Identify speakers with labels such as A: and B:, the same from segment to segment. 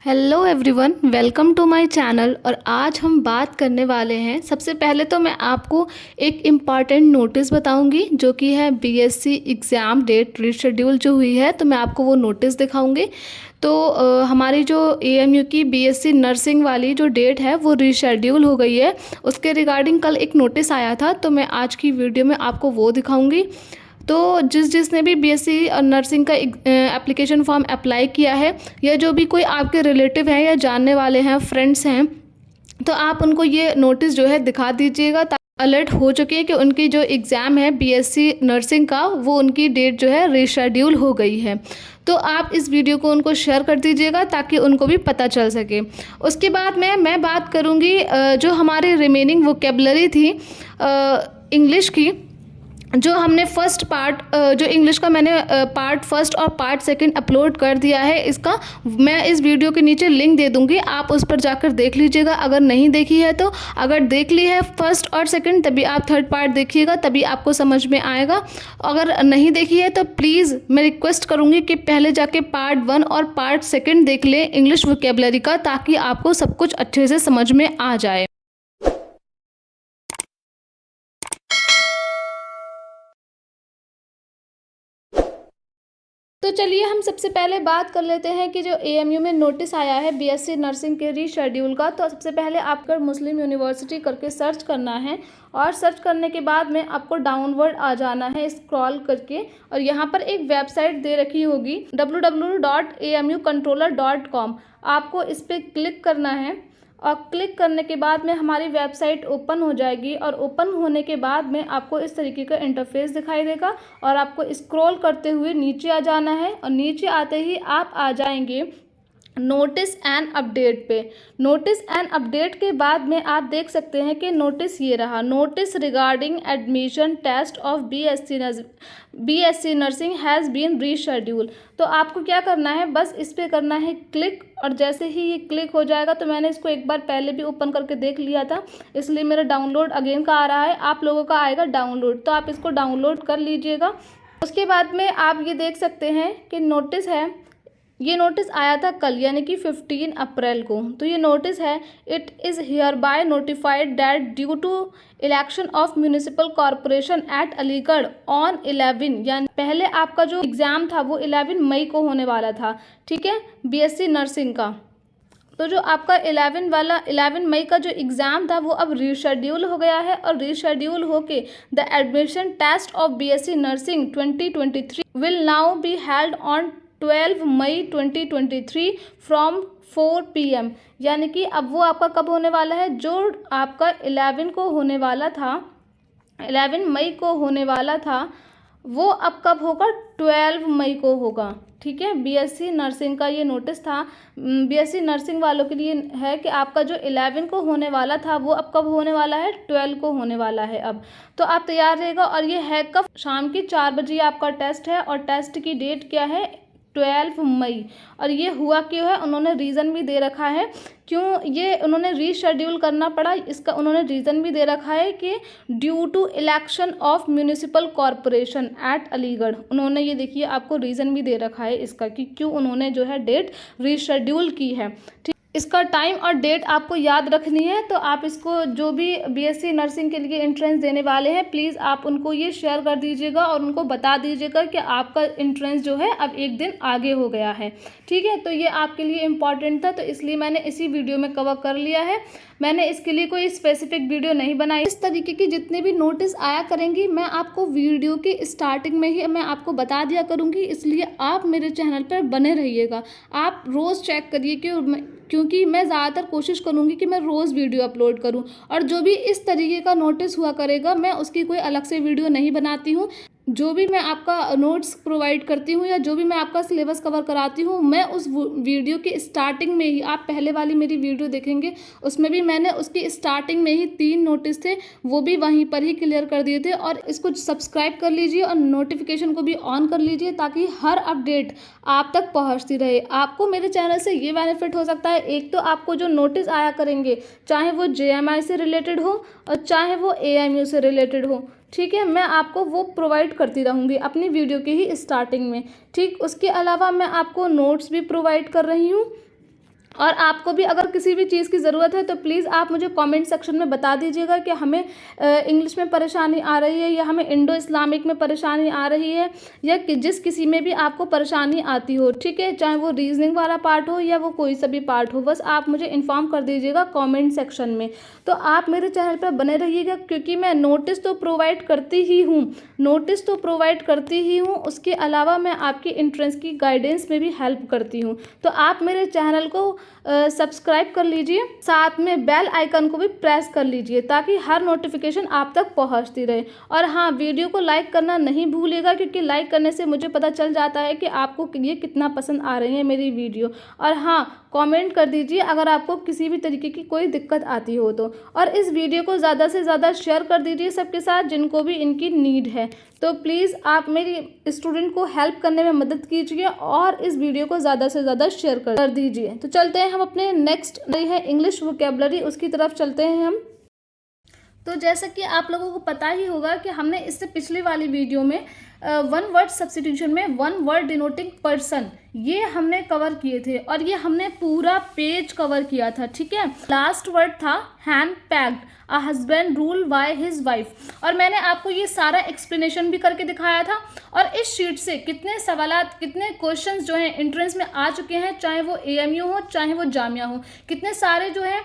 A: Hello everyone, welcome to my channel. और आज हम बात करने वाले हैं। सबसे पहले तो मैं आपको एक इम्पॉर्टेंट नोटिस बताऊंगी जो कि है बीएससी एग्ज़ाम डेट रीशेड्यूल जो हुई है, तो मैं आपको वो नोटिस दिखाऊंगी। तो हमारी जो एएमयू की बीएससी नर्सिंग वाली जो डेट है वो रीशेड्यूल हो गई है। उसके रिगार्डिंग कल एक नोटिस आया था, तो मैं आज की वीडियो में आपको वो दिखाऊंगी। तो जिसने भी बीएससी नर्सिंग का एप्लीकेशन फॉर्म अप्लाई किया है, या जो भी कोई आपके रिलेटिव हैं या जानने वाले हैं, फ्रेंड्स हैं, तो आप उनको ये नोटिस जो है दिखा दीजिएगा। अलर्ट हो चुकी है कि उनकी जो एग्ज़ाम है बीएससी नर्सिंग का, वो उनकी डेट जो है रीशेड्यूल हो गई है। तो आप इस वीडियो को उनको शेयर कर दीजिएगा ताकि उनको भी पता चल सके। उसके बाद मैं बात करूँगी जो हमारी रिमेनिंग वोकेबलरी थी इंग्लिश की, जो हमने फर्स्ट पार्ट जो इंग्लिश का मैंने पार्ट फर्स्ट और पार्ट सेकंड अपलोड कर दिया है। इसका मैं इस वीडियो के नीचे लिंक दे दूंगी, आप उस पर जाकर देख लीजिएगा अगर नहीं देखी है तो। अगर देख ली है फर्स्ट और सेकंड, तभी आप थर्ड पार्ट देखिएगा, तभी आपको समझ में आएगा। अगर नहीं देखी है तो प्लीज़ मैं रिक्वेस्ट करूँगी कि पहले जाके पार्ट 1 और पार्ट सेकेंड देख लें इंग्लिश वोकेबलरी का, ताकि आपको सब कुछ अच्छे से समझ में आ जाए। तो चलिए हम सबसे पहले बात कर लेते हैं कि जो एएमयू में नोटिस आया है बीएससी नर्सिंग के रीशेड्यूल का। तो सबसे पहले आपको मुस्लिम यूनिवर्सिटी करके सर्च करना है, और सर्च करने के बाद में आपको डाउनवर्ड आ जाना है स्क्रॉल करके, और यहाँ पर एक वेबसाइट दे रखी होगी www.amucontroller.com। आपको इस पर क्लिक करना है, और क्लिक करने के बाद में हमारी वेबसाइट ओपन हो जाएगी। और ओपन होने के बाद में आपको इस तरीके का इंटरफेस दिखाई देगा, और आपको स्क्रॉल करते हुए नीचे आ जाना है, और नीचे आते ही आप आ जाएंगे नोटिस एंड अपडेट पे। नोटिस एंड अपडेट के बाद में आप देख सकते हैं कि नोटिस ये रहा, notice regarding admission test of BSc nursing has been reschedule. तो आपको क्या करना है, बस इस पर करना है क्लिक। और जैसे ही ये क्लिक हो जाएगा, तो मैंने इसको एक बार पहले भी ओपन करके देख लिया था, इसलिए मेरा डाउनलोड अगेन का आ रहा है। आप लोगों का आएगा डाउनलोड, तो आप इसको डाउनलोड कर लीजिएगा। उसके बाद में आप ये देख सकते हैं कि नोटिस है, ये नोटिस आया था कल, यानी कि 15 अप्रैल को। तो ये नोटिस है, it is hereby notified that due to election of municipal corporation at Aligarh on 11, यानी पहले आपका जो एग्ज़ाम था वो 11 मई को होने वाला था, ठीक है, बीएससी नर्सिंग का। तो जो आपका 11 मई का जो एग्ज़ाम था वो अब रीशेड्यूल हो गया है, और रीशेड्यूल होके the admission test of BSc nursing 2023 will now be held on 12 May 2023 from 4 PM। यानी कि अब वो आपका कब होने वाला है, जो आपका 11 को होने वाला था, 11 मई को होने वाला था, वो अब कब होगा, 12 मई को होगा, ठीक है। बीएससी नर्सिंग का ये नोटिस था, बीएससी नर्सिंग वालों के लिए है कि आपका जो 11 को होने वाला था वो अब कब होने वाला है, 12 को होने वाला है अब। तो आप तैयार रहेगा। और ये है कब, शाम की 4 बजे आपका टेस्ट है, और टेस्ट की डेट क्या है, 12 मई। और ये हुआ क्यों है, उन्होंने रीज़न भी दे रखा है क्यों ये उन्होंने रीशेड्यूल करना पड़ा, इसका उन्होंने रीज़न भी दे रखा है कि due to election of municipal corporation at Aligarh. उन्होंने ये देखिए आपको रीज़न भी दे रखा है इसका कि क्यों उन्होंने जो है डेट रीशेड्यूल की है, ठीक। इसका टाइम और डेट आपको याद रखनी है। तो आप इसको, जो भी बीएससी नर्सिंग के लिए एंट्रेंस देने वाले हैं, प्लीज़ आप उनको ये शेयर कर दीजिएगा और उनको बता दीजिएगा कि आपका एंट्रेंस जो है अब एक दिन आगे हो गया है, ठीक है। तो ये आपके लिए इम्पॉर्टेंट था, तो इसलिए मैंने इसी वीडियो में कवर कर लिया है। मैंने इसके लिए कोई स्पेसिफिक वीडियो नहीं बनाई। इस तरीके की जितने भी नोटिस आया करेंगी, मैं आपको वीडियो की स्टार्टिंग में ही मैं आपको बता दिया करूँगी, इसलिए आप मेरे चैनल पर बने रहिएगा। आप रोज़ चेक करिए क्योंकि मैं ज़्यादातर कोशिश करूँगी कि मैं रोज़ वीडियो अपलोड करूँ, और जो भी इस तरीके का नोटिस हुआ करेगा, मैं उसकी कोई अलग से वीडियो नहीं बनाती हूँ। जो भी मैं आपका नोट्स प्रोवाइड करती हूँ या जो भी मैं आपका सिलेबस कवर कराती हूँ, मैं उस वीडियो की स्टार्टिंग में ही, आप पहले वाली मेरी वीडियो देखेंगे, उसमें भी मैंने उसकी स्टार्टिंग में ही 3 नोटिस थे, वो भी वहीं पर ही क्लियर कर दिए थे। और इसको सब्सक्राइब कर लीजिए और नोटिफिकेशन को भी ऑन कर लीजिए, ताकि हर अपडेट आप तक पहुँचती रहे। आपको मेरे चैनल से ये बेनिफिट हो सकता है, एक तो आपको जो नोटिस आया करेंगे, चाहे वो JMI से रिलेटेड हो और चाहे वो AMU से रिलेटेड हो, ठीक है, मैं आपको वो प्रोवाइड करती रहूँगी अपनी वीडियो की ही स्टार्टिंग में, ठीक। उसके अलावा मैं आपको नोट्स भी प्रोवाइड कर रही हूँ, और आपको भी अगर किसी भी चीज़ की ज़रूरत है तो प्लीज़ आप मुझे कमेंट सेक्शन में बता दीजिएगा कि हमें इंग्लिश में परेशानी आ रही है या हमें इंडो इस्लामिक में परेशानी आ रही है या जिस किसी में भी आपको परेशानी आती हो, ठीक है, चाहे वो रीजनिंग वाला पार्ट हो या वो कोई सा भी पार्ट हो, बस आप मुझे इन्फॉर्म कर दीजिएगा कॉमेंट सेक्शन में। तो आप मेरे चैनल पर बने रहिएगा क्योंकि मैं नोटिस तो प्रोवाइड करती ही हूँ, उसके अलावा मैं आपकी एंट्रेंस की गाइडेंस में भी हेल्प करती हूँ। तो आप मेरे चैनल को सब्सक्राइब कर लीजिए, साथ में बेल आइकन को भी प्रेस कर लीजिए ताकि हर नोटिफिकेशन आप तक पहुंचती रहे। और हाँ, वीडियो को लाइक करना नहीं भूलिएगा क्योंकि लाइक करने से मुझे पता चल जाता है कि आपको ये कितना पसंद आ रही है मेरी वीडियो। और हाँ, कमेंट कर दीजिए अगर आपको किसी भी तरीके की कोई दिक्कत आती हो तो। और इस वीडियो को ज़्यादा से ज़्यादा शेयर कर दीजिए सबके साथ जिनको भी इनकी नीड है। तो प्लीज़ आप मेरी स्टूडेंट को हेल्प करने में मदद कीजिए और इस वीडियो को ज़्यादा से ज़्यादा शेयर कर दीजिए। तो चलते हैं हम अपने नेक्स्ट है इंग्लिश वोकैबुलरी, उसकी तरफ चलते हैं हम। तो जैसा कि आप लोगों को पता ही होगा कि हमने इससे पिछली वाली वीडियो में वन वर्ड सब्स्टिट्यूशन में वन वर्ड डिनोटिंग पर्सन ये हमने कवर किए थे और ये हमने पूरा पेज कवर किया था, ठीक है। लास्ट वर्ड था hand packed, a husband rule by his wife, और मैंने आपको ये सारा एक्सप्लेनेशन भी करके दिखाया था। और इस शीट से कितने सवालात, कितने क्वेश्चंस जो हैं एंट्रेंस में आ चुके हैं, चाहे वो AMU हो चाहे वो जामिया हो, कितने सारे जो है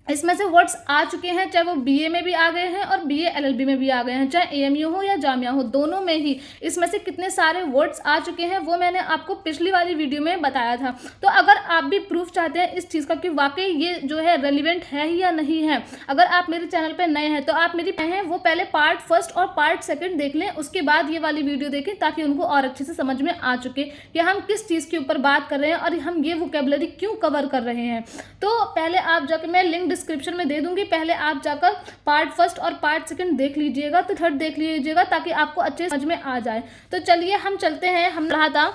A: इसमें से वर्ड्स आ चुके हैं, चाहे वो BA में भी आ गए हैं और BA LLB में भी आ गए हैं, चाहे AMU हो या जामिया हो, दोनों में ही इसमें से कितने सारे वर्ड्स आ चुके हैं वो मैंने आपको पिछली वाली वीडियो में बताया था। तो अगर आप भी प्रूफ चाहते हैं इस चीज़ का कि वाकई ये जो है रेलिवेंट है ही या नहीं है, अगर आप मेरे चैनल पर नए हैं तो आप मेरी हैं वो पहले पार्ट फर्स्ट और पार्ट सेकेंड देख लें, उसके बाद ये वाली वीडियो देखें ताकि उनको और अच्छे से समझ में आ चुके कि हम किस चीज़ के ऊपर बात कर रहे हैं और हम ये वोकैबुलरी क्यों कवर कर रहे हैं। तो पहले आप जाकर, मैं लिंक डिस्क्रिप्शन में दे दूंगी, पहले आप जाकर पार्ट फर्स्ट और पार्ट सेकंड देख लीजिएगा, तो थर्ड देख लीजिएगा ताकि आपको अच्छे समझ में आ जाए। तो चलिए हम चलते हैं। हम रहा था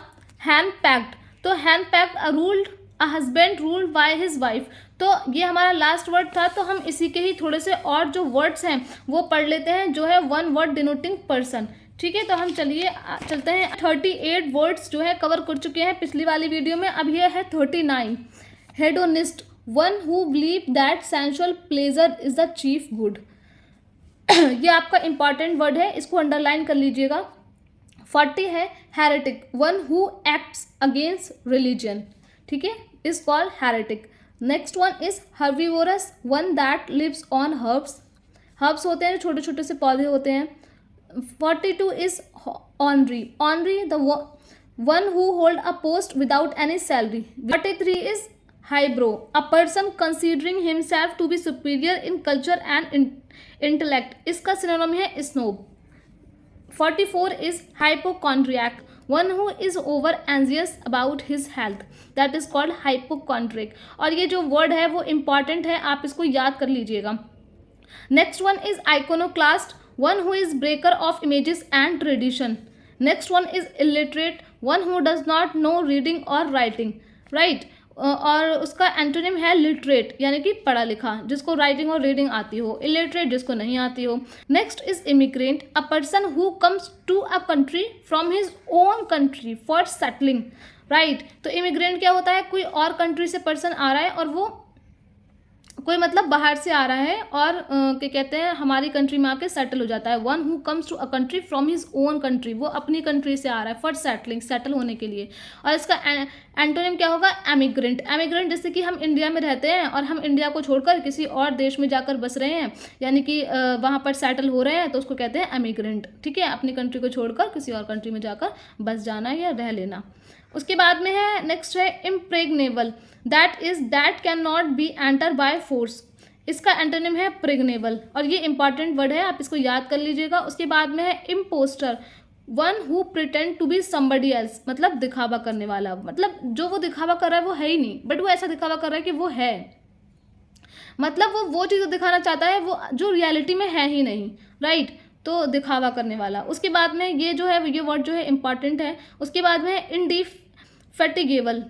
A: हैंड पैक्ड, तो hand packed ruled, a husband ruled by his wife, तो ये हमारा लास्ट वर्ड था। तो हम इसी के ही थोड़े से और जो वर्ड्स हैं वो पढ़ लेते हैं जो है वन वर्ड डिनोटिंग पर्सन, ठीक है। तो हम चलते हैं 38 वर्ड्स जो है कवर कर चुके हैं पिछली वाली वीडियो में, अब ये है 39। Hedonist, one who believe that sensual pleasure is the chief good, ये आपका इंपॉर्टेंट वर्ड है, इसको अंडरलाइन कर लीजिएगा। 40 है heretic, one who acts against religion, ठीक है, is called heretic. Next one is herbivorous, one that lives on herbs, herbs होते हैं छोटे छोटे से पौधे होते हैं। 42 is honorary, honorary the one who hold a post without any salary. 43 is highbrow, a person considering himself to be superior in culture and intellect, इसका synonym है snob। 44 is hypochondriac, one who is over anxious about his health, that is called hypochondriac। और ये जो word है वो important है, आप इसको याद कर लीजिएगा। Next one is iconoclast, one who is breaker of images and tradition। Next one is illiterate, one who does not know reading or writing, right। और उसका एंटोनिम है लिटरेट, यानी कि पढ़ा लिखा, जिसको राइटिंग और रीडिंग आती हो, इलिटरेट जिसको नहीं आती हो। Next is immigrant, a person who comes to a country from his own country for settling, right. तो इमिग्रेंट क्या होता है, कोई और कंट्री से पर्सन आ रहा है और वो कोई मतलब बाहर से आ रहा है और क्या कहते हैं हमारी कंट्री में आके सेटल हो जाता है। One who comes to a country from his own country, वो अपनी कंट्री से आ रहा है फॉर सेटलिंग, सेटल होने के लिए। और इसका एंटोनिम क्या होगा, एमिग्रेंट। एमिग्रेंट जैसे कि हम इंडिया में रहते हैं और हम इंडिया को छोड़कर किसी और देश में जाकर बस रहे हैं, यानी कि वहाँ पर सेटल हो रहे हैं, तो उसको कहते हैं एमिग्रेंट, ठीक है। अपनी कंट्री को छोड़कर किसी और कंट्री में जाकर बस जाना या रह लेना। उसके बाद में है नेक्स्ट है impregnable, that can not be enter by force, इसका एंटोनिम है प्रेग्नेबल, और ये इंपॉर्टेंट वर्ड है, आप इसको याद कर लीजिएगा। उसके बाद में है impostor, one who pretend to be somebody else, मतलब दिखावा करने वाला, मतलब जो वो दिखावा कर रहा है वो है ही नहीं, बट वो ऐसा दिखावा कर रहा है कि वो है, मतलब वो चीज़ दिखाना चाहता है वो जो रियलिटी में है ही नहीं, राइट। तो दिखावा करने वाला। उसके बाद में ये जो है ये वर्ड जो है इंपॉर्टेंट है। उसके बाद में है indefatigable,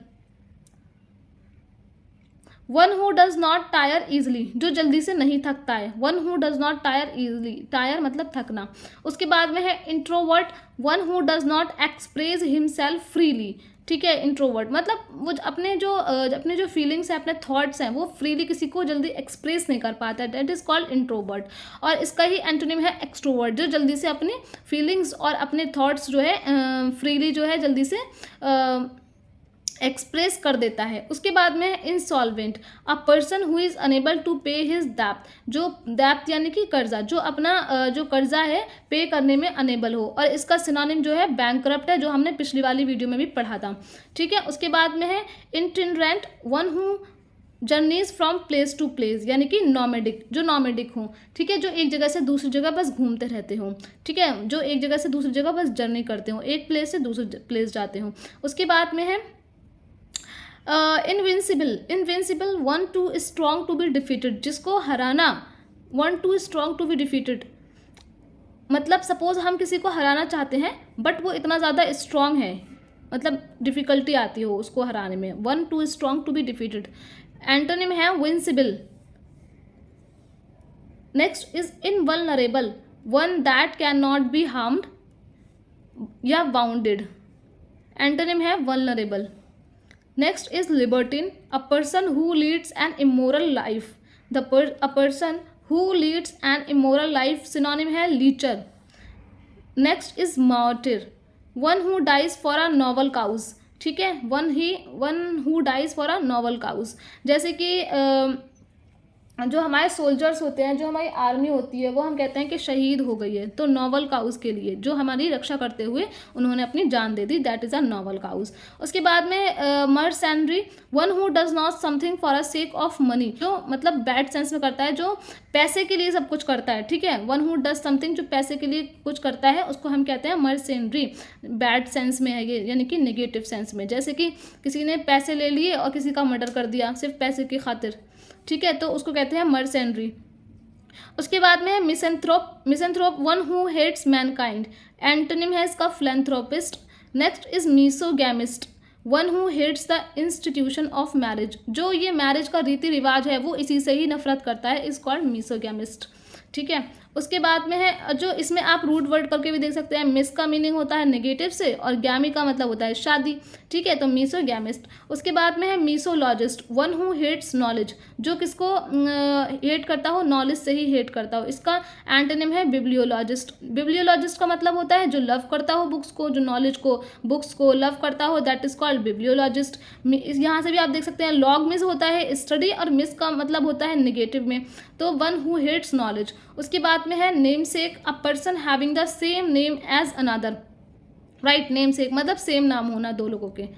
A: one who does not tire easily, जो जल्दी से नहीं थकता है, one who does not tire easily, tire मतलब थकना। उसके बाद में है introvert, one who does not express himself freely, ठीक है। इंट्रोवर्ट मतलब वो अपने जो फीलिंग्स हैं, अपने थॉट्स हैं, वो फ्रीली किसी को जल्दी एक्सप्रेस नहीं कर पाता है, दैट इज कॉल्ड इंट्रोवर्ट। और इसका ही एंटोनिम है एक्सट्रोवर्ट, जो जल्दी से अपनी फीलिंग्स और अपने थॉट्स जो है फ्रीली जो है जल्दी से एक्सप्रेस कर देता है। उसके बाद में है insolvent, a person who is unable to pay his दैप्ट, जो दैप्ट यानी कि कर्जा, जो अपना जो कर्जा है पे करने में अनेबल हो। और इसका सिनोनिम जो है बैंकरप्ट है, जो हमने पिछली वाली वीडियो में भी पढ़ा था, ठीक है। उसके बाद में है itinerant, one who journeys from place to place, यानी कि नॉमेडिक, जो नॉमेडिक हों, ठीक है, जो एक जगह से दूसरी जगह बस घूमते रहते हों, ठीक है, जो एक जगह से दूसरी जगह बस जर्नी करते हों, एक प्लेस से दूसरे प्लेस जाते हों। उसके बाद में है invincible, one too strong to be defeated, जिसको हराना, one too strong to be defeated, मतलब सपोज हम किसी को हराना चाहते हैं बट वो इतना ज़्यादा स्ट्रॉन्ग है, मतलब डिफ़िकल्टी आती हो उसको हराने में, one too strong to be defeated. Antonym है vincible. Next is invulnerable, one that can not be harmed या बाउंडेड, एंटोनिम है vulnerable. Next is libertine, a person who leads an immoral life, a person who leads an immoral life, synonym है lecher. Next is martyr, one who dies for a noble cause, ठीक है, one who dies for a noble cause, जैसे कि जो हमारे soldiers होते हैं, जो हमारी आर्मी होती है, वो हम कहते हैं कि शहीद हो गई है, तो नोबल काउज के लिए, जो हमारी रक्षा करते हुए उन्होंने अपनी जान दे दी, that is a noble cause. उसके बाद में mercenary, one who does not something for a sake of money, जो मतलब बैड सेंस में करता है, जो पैसे के लिए सब कुछ करता है, ठीक है, वन हु डज समथिंग, जो पैसे के लिए कुछ करता है, उसको हम कहते हैं मर्सेंडरी। बैड सेंस में है ये, यानी कि निगेटिव सेंस में, जैसे कि किसी ने पैसे ले लिए और किसी का मर्डर कर दिया सिर्फ पैसे की खातिर, ठीक है, तो उसको कहते हैं मर्सेंडरी। उसके बाद में है misanthrope, one who hates mankind, antonym है इसका philanthropist. Next is misogamist, one who hates the institution of marriage, जो ये मैरिज का रीति रिवाज है वो इसी से ही नफरत करता है, इज कॉल्ड मीसोगैमिस्ट, ठीक है। उसके बाद में है, जो इसमें आप रूट वर्ड करके भी देख सकते हैं, मिस का मीनिंग होता है नेगेटिव से और गैमी का मतलब होता है शादी, ठीक है, तो मीसोगैमिस्ट। उसके बाद में है मीसोलॉजिस्ट, वन हु हेट्स नॉलेज, जो किसको हेट करता हो, नॉलेज से ही हेट करता हो, इसका एंटोनिम है बिब्लियोलॉजिस्ट। बिब्लियोलॉजिस्ट का मतलब होता है जो लव करता हो बुक्स को, जो नॉलेज को, बुक्स को लव करता हो, दैट इज कॉल्ड बिब्लियोलॉजिस्ट। यहाँ से भी आप देख सकते हैं लॉग मिस होता है स्टडी, और मिस का मतलब होता है नेगेटिव में, तो वन हु हेट्स नॉलेज। उसके बाद में है namesake, a person having the same name as another, right, namesake मतलब सेम नाम होना दो लोगों के।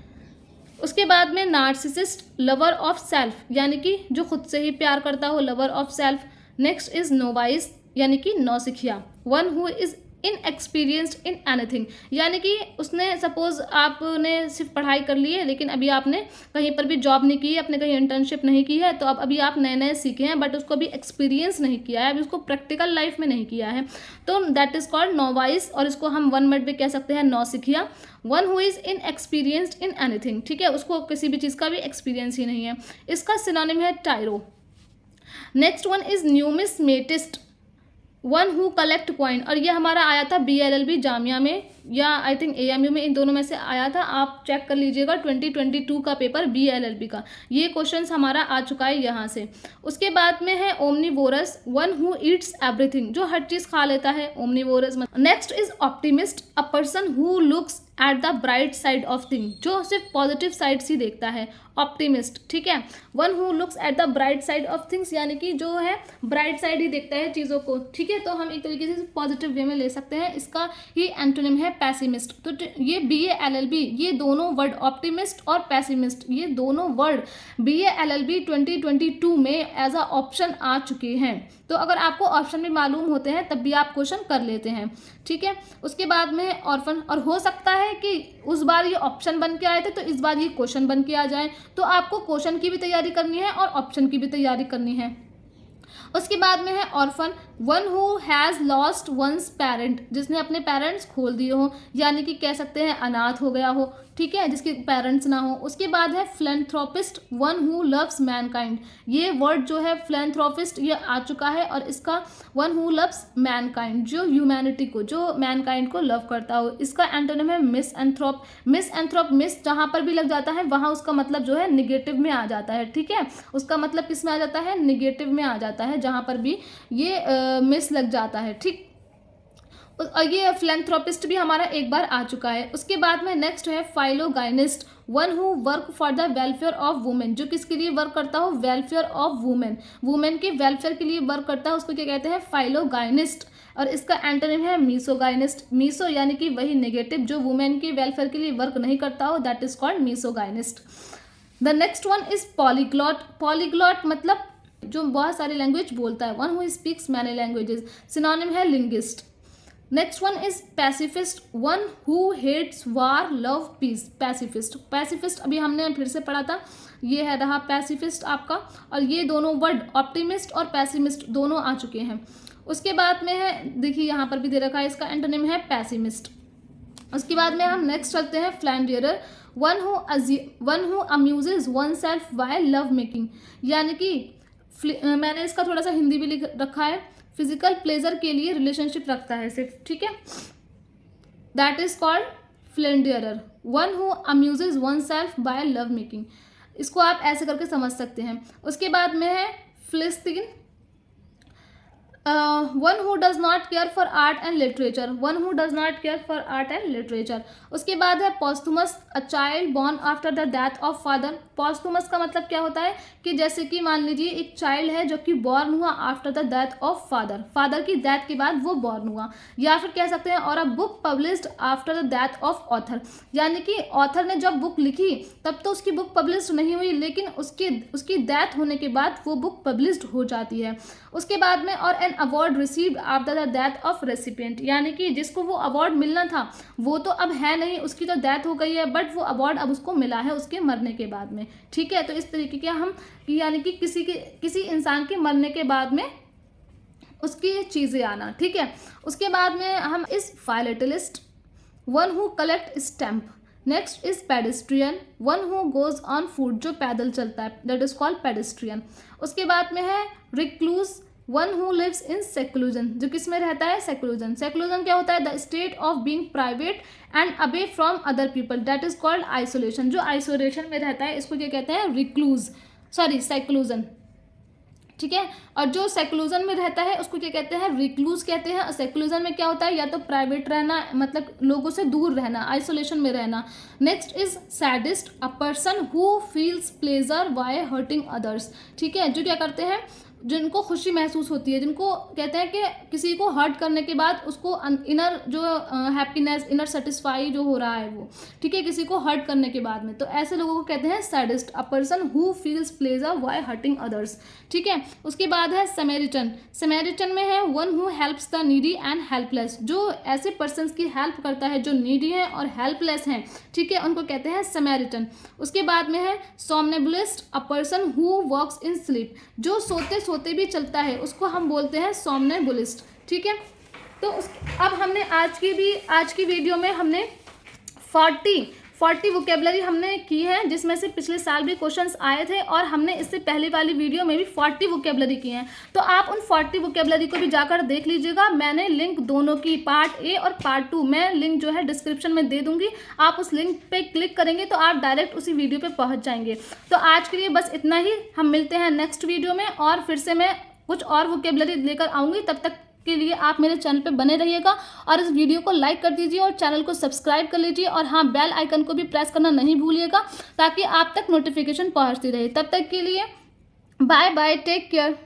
A: उसके बाद में नार्सिसिस्ट, लवर ऑफ सेल्फ, यानी कि जो खुद से ही प्यार करता हो, lover of self. Next is novice, यानी कि नौसिखिया, one who is inexperienced in anything, यानी कि उसने सपोज आपने सिर्फ पढ़ाई कर ली है लेकिन अभी आपने कहीं पर भी जॉब नहीं की है, आपने कहीं इंटर्नशिप नहीं की है, तो अब अभी आप नए नए सीखे हैं बट उसको अभी एक्सपीरियंस नहीं किया है, अभी उसको प्रैक्टिकल लाइफ में नहीं किया है, तो दैट इज कॉल्ड नोवाइस, और इसको हम वन वर्ड में कह सकते हैं नौसिखिया। One who is inexperienced in anything, ठीक है, उसको किसी भी चीज़ का भी एक्सपीरियंस ही नहीं है, इसका सिनोनिम है tyro. Next one is numismatist, one who collect coin, और ये हमारा आया था BLLB जामिया में या आई थिंक AMU में, इन दोनों में से आया था, आप चेक कर लीजिएगा 2022 का पेपर BLLB का, ये क्वेश्चंस हमारा आ चुका है यहाँ से। उसके बाद में है omnivorous, one who Yeats everything, जो हर चीज़ खा लेता है, omnivorous. Next is optimist, a person who looks at the bright side of thing, जो सिर्फ पॉजिटिव साइड्स ही देखता है, ऑप्टिमिस्ट, ठीक है। One who looks at the bright side of things, यानी कि जो है ब्राइट साइड ही देखता है चीज़ों को, ठीक है, तो हम एक तरीके से पॉजिटिव वे में ले सकते हैं, इसका ही एंटोनिम है पैसिमिस्ट। तो ये BALLB, ये दोनों वर्ड ऑप्टिमिस्ट और पैसिमिस्ट, ये दोनों वर्ड BALLB 2022 में एज अ ऑप्शन आ चुके हैं, तो अगर आपको ऑप्शन भी मालूम होते हैं तब भी आप क्वेश्चन कर लेते हैं, ठीक है। उसके बाद में ऑर्फन, और हो सकता है कि उस बार ये ऑप्शन बन के आए थे तो इस बार ये क्वेश्चन बन के आ जाए, तो आपको क्वेश्चन की भी तैयारी करनी है और ऑप्शन की भी तैयारी करनी है। उसके बाद में है orphan, one who has lost one's parent, जिसने अपने पेरेंट्स खोल दिए हो, यानी कि कह सकते हैं अनाथ हो गया हो, ठीक है, जिसके पेरेंट्स ना हो। उसके बाद है philanthropist, one who loves Mankind. ये वर्ड जो है फिलैंथ्रोपिस्ट ये आ चुका है, और इसका वन हु लव्स मैनकाइंड, जो ह्यूमैनिटी को, जो मैनकाइंड को लव करता हो। इसका एंटोनिम है मिसएंथ्रोप। मिसएंथ्रोप, मिस जहाँ पर भी लग जाता है वहाँ उसका मतलब जो है निगेटिव में आ जाता है, ठीक है। उसका मतलब किस में आ जाता है, निगेटिव में आ जाता है, जहाँ पर भी ये मिस लग जाता है, ठीक। और ये फिलैंथ्रोपिस्ट भी हमारा एक बार आ चुका है। उसके बाद में नेक्स्ट है philogynist, one who work for the welfare of women, जो किसके लिए वर्क करता हो, वेलफेयर ऑफ वुमेन, वुमेन के वेलफेयर के लिए वर्क करता है, उसको क्या कहते हैं, फाइलोगाइनिस्ट। और इसका एंटोनिम है मीसोगाइनिस्ट। मीसो यानी कि वही नेगेटिव, जो वुमेन के वेलफेयर के लिए वर्क नहीं करता हो, that is called misogynist. The next one is polyglot. Polyglot मतलब जो बहुत सारी लैंग्वेज बोलता है, one who speaks many languages. Synonym है linguist. Next one is pacifist, one who hates war love peace. Pacifist, pacifist अभी हमने फिर से पढ़ा था, ये है रहा पैसिफिस्ट आपका। और ये दोनों वर्ड ऑप्टिमिस्ट और पैसिमिस्ट दोनों आ चुके हैं। उसके बाद में है, देखिए यहाँ पर भी दे रखा है, इसका एंटोनिम है पैसिमिस्ट। उसके बाद में हम नेक्स्ट चलते हैं philanderer, one who amuses oneself while love making. यानी कि मैंने इसका थोड़ा सा हिंदी भी लिख रखा है, फिजिकल प्लेजर के लिए रिलेशनशिप रखता है सिर्फ, ठीक है, that is called philanderer. One who amuses oneself by love making, इसको आप ऐसे करके समझ सकते हैं। उसके बाद में है philistine, one who does not care for art and literature, one who does not care for art and literature. उसके बाद है posthumous, a child born after the death of father. Posthumous का मतलब क्या होता है कि जैसे कि मान लीजिए एक चाइल्ड है जो कि बॉर्न हुआ after the death of father, father की डेथ के बाद वो बॉर्न हुआ। या फिर कह सकते हैं और a book published after the death of author, यानी कि ऑथर ने जब बुक लिखी तब तो उसकी बुक पब्लिश्ड नहीं हुई, लेकिन उसकी डेथ होने के बाद वो बुक पब्लिश्ड हो जाती है। उसके बाद में और an award received after the death of recipient, यानी कि जिसको वो अवार्ड मिलना था वो तो अब है नहीं, उसकी तो डेथ हो गई है, बट वो अवार्ड अब उसको मिला है उसके मरने के बाद में, ठीक है। तो इस तरीके के हम यानी कि किसी इंसान के मरने के बाद में उसकी चीज़ें आना, ठीक है। उसके बाद में हम इस philatelist, one who collect stamp. Next is pedestrian, one who goes on foot, जो पैदल चलता है, दैट इज कॉल्ड पेडेस्ट्रियन। उसके बाद में है recluse, one who lives in seclusion, जो किस में रहता है, सेक्लूजन। सेक्लूजन क्या होता है, the state of being private and away from other people, that is called isolation. जो आइसोलेशन में रहता है इसको क्या कहते हैं, रिक्लूज, सॉरी सेक्लूजन, ठीक है। और जो सेक्लूजन में रहता है उसको क्या कहते हैं, रिक्लूज कहते हैं। और सेक्लूजन में क्या होता है, या तो प्राइवेट रहना, मतलब लोगों से दूर रहना, आइसोलेशन में रहना। Next is sadist, a person who feels pleasure by hurting others, ठीक है, जो क्या करते हैं, जिनको खुशी महसूस होती है, जिनको कहते हैं कि किसी को हर्ट करने के बाद उसको इनर जो हैप्पीनेस, इनर सेटिस्फाई जो हो रहा है वो, ठीक है, किसी को हर्ट करने के बाद में, तो ऐसे लोगों को कहते हैं sadist, a person who feels pleasure why hurting others, ठीक है। उसके बाद है समैरिटन। समैरिटन में है one who helps the needy and helpless, जो ऐसे पर्सन्स की हेल्प करता है जो नीडी हैं और हेल्पलेस हैं, ठीक है, उनको कहते हैं समैरिटन। उसके बाद में है somnambulist, a person who walks in sleep, जो सोते भी चलता है उसको हम बोलते हैं सोमनेबुलिस्ट, ठीक है। तो अब हमने आज की वीडियो में हमने 40 वोकेबलरी हमने की है, जिसमें से पिछले साल भी क्वेश्चंस आए थे, और हमने इससे पहले वाली वीडियो में भी 40 वोकेबलरी की हैं। तो आप उन 40 वोकेबलरी को भी जाकर देख लीजिएगा। मैंने लिंक दोनों की, पार्ट ए और पार्ट 2, मैं लिंक जो है डिस्क्रिप्शन में दे दूंगी। आप उस लिंक पे क्लिक करेंगे तो आप डायरेक्ट उसी वीडियो पे पहुंच जाएंगे। तो आज के लिए बस इतना ही, हम मिलते हैं नेक्स्ट वीडियो में, और फिर से मैं कुछ और वोकेबलरी लेकर आऊँगी। तब तक के लिए आप मेरे चैनल पे बने रहिएगा, और इस वीडियो को लाइक कर दीजिए और चैनल को सब्सक्राइब कर लीजिए, और हाँ, बेल आइकन को भी प्रेस करना नहीं भूलिएगा, ताकि आप तक नोटिफिकेशन पहुंचती रहे। तब तक के लिए बाय बाय, टेक केयर।